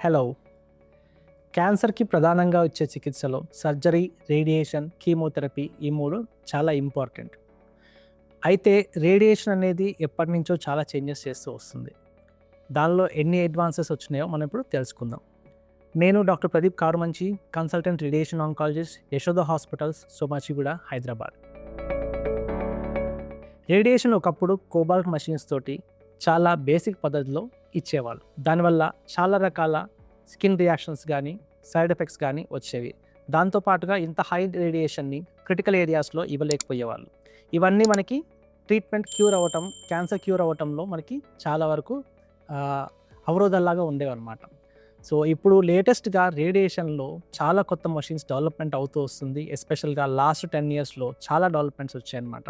Hello. క్యాన్సర్కి ప్రధానంగా వచ్చే చికిత్సలో సర్జరీ, రేడియేషన్, కీమోథెరపీ ఈ మూడు చాలా ఇంపార్టెంట్. అయితే రేడియేషన్ అనేది ఎప్పటి నుంచో చాలా చేంజెస్ చేస్తూ వస్తుంది. దానిలో ఎన్ని అడ్వాన్సెస్ వచ్చినాయో మనం ఇప్పుడు తెలుసుకుందాం. నేను doctor Pradeep Karumanchi, consultant radiation oncologist, Yashoda hospitals, Somajiguda, Hyderabad. Radiation ఒకప్పుడు కోబాల్ట్ మషిన్స్ తోటి చాలా బేసిక్ పద్ధతిలో ఇచ్చేవాళ్ళు. దానివల్ల చాలా రకాల స్కిన్ రియాక్షన్స్ కానీ సైడ్ ఎఫెక్ట్స్ కానీ వచ్చేవి. దాంతోపాటుగా ఇంత హై రేడియేషన్ని క్రిటికల్ ఏరియాస్లో ఇవ్వలేకపోయేవాళ్ళు. ఇవన్నీ మనకి ట్రీట్మెంట్ క్యాన్సర్ క్యూర్ అవ్వటంలో మనకి చాలా వరకు అవరోధాల్లాగా ఉండేవన్నమాట. సో ఇప్పుడు లేటెస్ట్గా రేడియేషన్లో చాలా కొత్త మషిన్స్ డెవలప్మెంట్ అవుతూ వస్తుంది. ఎస్పెషల్గా లాస్ట్ 10 yearsలో చాలా డెవలప్మెంట్స్ వచ్చాయన్నమాట.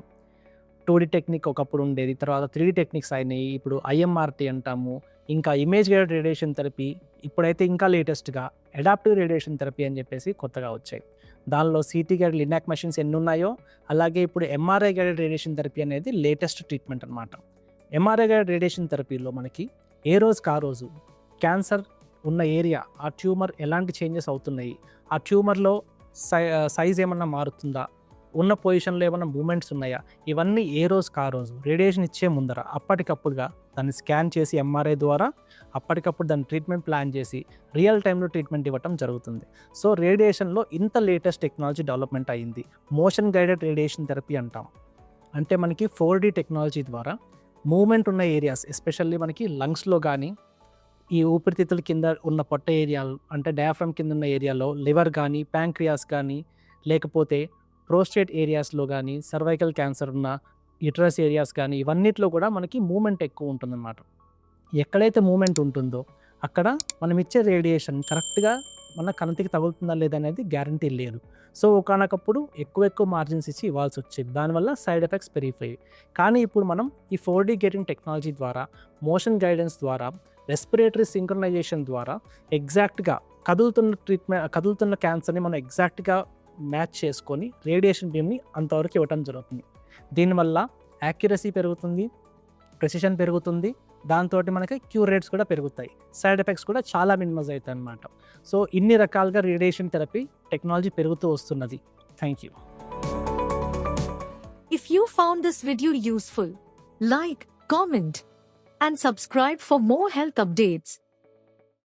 2D టెక్నిక్ ఒకప్పుడు ఉండేది, తర్వాత 3D టెక్నిక్స్ అయినాయి. ఇప్పుడు IMRT అంటాము, ఇంకా ఇమేజ్ గైడెడ్ రేడియేషన్ థెరపీ, ఇప్పుడైతే ఇంకా లేటెస్ట్గా అడాప్టివ్ రేడియేషన్ థెరపీ అని చెప్పేసి కొత్తగా వచ్చాయి. దానిలో CT గైడెడ్ లినాక్ మెషిన్స్ ఎన్ని ఉన్నాయో అలాగే ఇప్పుడు MRI గైడెడ్ రేడియేషన్ థెరపీ అనేది లేటెస్ట్ ట్రీట్మెంట్ అనమాట. MRI గైడెడ్ రేడియేషన్ థెరపీలో మనకి ఏ రోజుకి ఆ రోజు క్యాన్సర్ ఉన్న ఏరియా, ఆ ట్యూమర్ ఎలాంటి చేంజెస్ అవుతున్నాయి, ఆ ట్యూమర్లో సైజ్ ఏమన్నా మారుతుందా, ఉన్న పొజిషన్లో ఏమైనా మూమెంట్స్ ఉన్నాయా, ఇవన్నీ ఏ రోజుకి ఆ రోజు రేడియేషన్ ఇచ్చే ముందర అప్పటికప్పుడుగా దాన్ని స్కాన్ చేసి MRI ద్వారా అప్పటికప్పుడు దాన్ని ట్రీట్మెంట్ ప్లాన్ చేసి రియల్ టైంలో ట్రీట్మెంట్ ఇవ్వటం జరుగుతుంది. సో రేడియేషన్లో ఇంత లేటెస్ట్ టెక్నాలజీ డెవలప్మెంట్ అయ్యింది. మోషన్ గైడెడ్ రేడియేషన్ థెరపీ అంటాం. అంటే మనకి 4D టెక్నాలజీ ద్వారా మూమెంట్ ఉన్న ఏరియాస్, ఎస్పెషల్లీ మనకి లంగ్స్లో కానీ, ఈ ఊపిరితిత్తుల కింద ఉన్న పొట్ట ఏరియాలు అంటే డయాఫ్రమ్ కింద ఉన్న ఏరియాలో లివర్ కానీ, ప్యాంక్రియాస్ కానీ, లేకపోతే ప్రోస్టేట్ ఏరియాస్లో కానీ, సర్వైకల్ క్యాన్సర్ ఉన్న యుటరస్ ఏరియాస్ కానీ, ఇవన్నిట్లో కూడా మనకి మూమెంట్ ఎక్కువ ఉంటుందన్నమాట. ఎక్కడైతే మూమెంట్ ఉంటుందో అక్కడ మనం ఇచ్చే రేడియేషన్ కరెక్ట్గా మన కణతికి తగులుతుందా లేదా అనేది గ్యారంటీ లేదు. సో ఒకనొకప్పుడు ఎక్కువ మార్జిన్స్ ఇచ్చి ఇవ్వాల్సి వచ్చేది. దానివల్ల సైడ్ ఎఫెక్ట్స్ పెరిగిపోయాయి. కానీ ఇప్పుడు మనం ఈ 4D గేటింగ్ టెక్నాలజీ ద్వారా, మోషన్ గైడెన్స్ ద్వారా, రెస్పిరేటరీ సింక్రనైజేషన్ ద్వారా ఎగ్జాక్ట్గా కదులుతున్న క్యాన్సర్ని మనం ఎగ్జాక్ట్గా మ్యాచ్ చేసుకొని రేడియేషన్ బీమ్ని అంతవరకు ఇవ్వటం జరుగుతుంది. దీనివల్ల యాక్యురసీ పెరుగుతుంది, ప్రెసిషన్ పెరుగుతుంది, దాంతో మనకి క్యూర్ రేట్స్ కూడా పెరుగుతాయి, సైడ్ ఎఫెక్ట్స్ కూడా చాలా మినిమైజ్ అవుతాయి అన్నమాట. సో ఇన్ని రకాలుగా రేడియేషన్ థెరపీ టెక్నాలజీ పెరుగుతూ వస్తున్నది. Thank you. If you found this video useful, like, comment, and subscribe for more health updates.